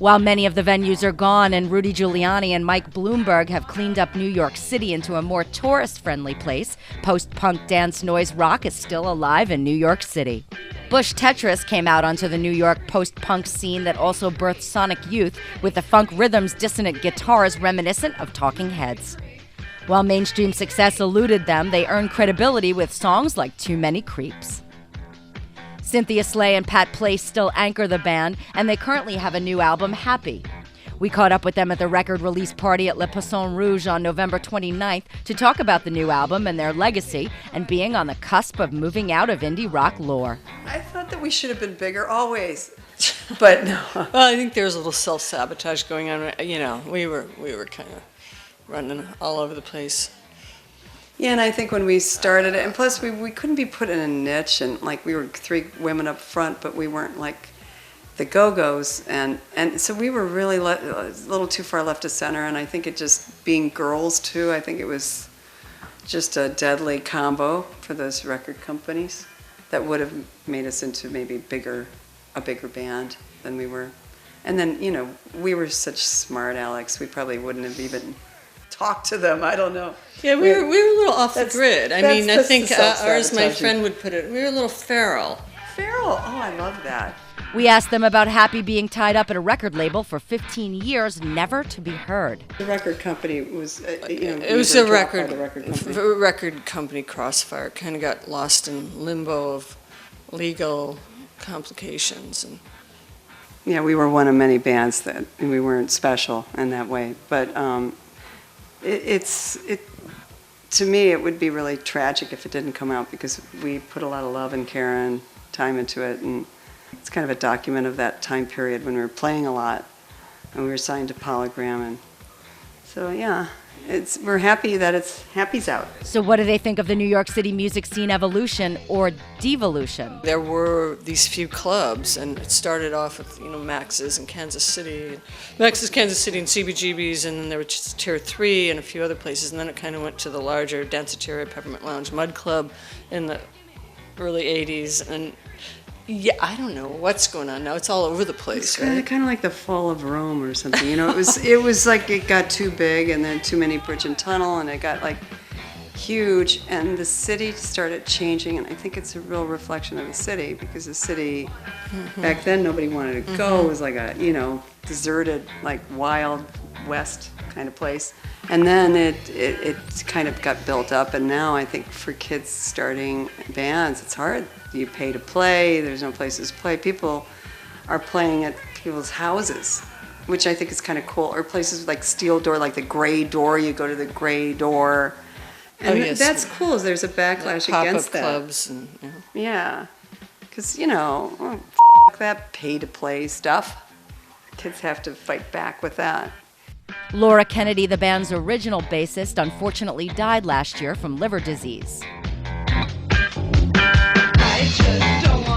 While many of the venues are gone and Rudy Giuliani and Mike Bloomberg have cleaned up New York City into a more tourist-friendly place, post-punk dance noise rock is still alive in New York City. Bush Tetras came out onto the New York post-punk scene that also birthed sonic youth with the funk rhythm's dissonant guitars reminiscent of Talking Heads. While mainstream success eluded them, they earned credibility with songs like Too Many Creeps. Cynthia Slay and Pat Place still anchor the band, and they currently have a new album, Happy. We caught up with them at the record release party at Le Poisson Rouge on November 29th to talk about the new album and their legacy and being on the cusp of moving out of indie rock lore. I thought that we should have been bigger always, but no. Well, I think there was a little self-sabotage going on. You know, we were kind of running all over the place. Yeah, and I think when we started it, and plus we couldn't be put in a niche, and like we were three women up front, but we weren't like the Go-Go's, and so we were really a little too far left of center, and I think it just being girls too, I think it was just a deadly combo for those record companies that would have made us into maybe a bigger band than we were. And then, you know, we were such smart Alex, we probably wouldn't have even talked to them, I don't know. Yeah, we were a little off the grid. I mean, I think, as my friend would put it, we were a little feral. Feral? Oh, I love that. We asked them about Happy being tied up at a record label for 15 years, never to be heard. The record company was, it was a record company crossfire. Kind of got lost in limbo of legal complications. And yeah, we were one of many bands that we weren't special in that way. But to me, it would be really tragic if it didn't come out because we put a lot of love and care and time into it, and it's kind of a document of that time period when we were playing a lot and we were signed to Polygram, and so yeah, we're happy that Happy's out. So what do they think of the New York City music scene evolution or devolution? There were these few clubs, and it started off with Max's in Kansas City, and CBGB's, and then there was just Tier 3 and a few other places, and then it kind of went to the larger Danceteria, Peppermint Lounge, Mud Club in the early 80s, and yeah, I don't know what's going on now. It's all over the place, it's right? Kind of like the fall of Rome or something. It was like it got too big, and then too many bridge and tunnel, and it got like huge, and the city started changing. And I think it's a real reflection of the city because the city back then nobody wanted to go. It was like a deserted, like Wild West kind of place. And then it kind of got built up, and now I think for kids starting bands, it's hard. You pay to play, there's no places to play. People are playing at people's houses, which I think is kind of cool. Or places like Steel Door, like the Gray Door, you go to the Gray Door. And that's cool, there's a backlash against that. Pop-up clubs. And, yeah, because, that pay-to-play stuff. Kids have to fight back with that. Laura Kennedy, the band's original bassist, unfortunately died last year from liver disease. I just don't want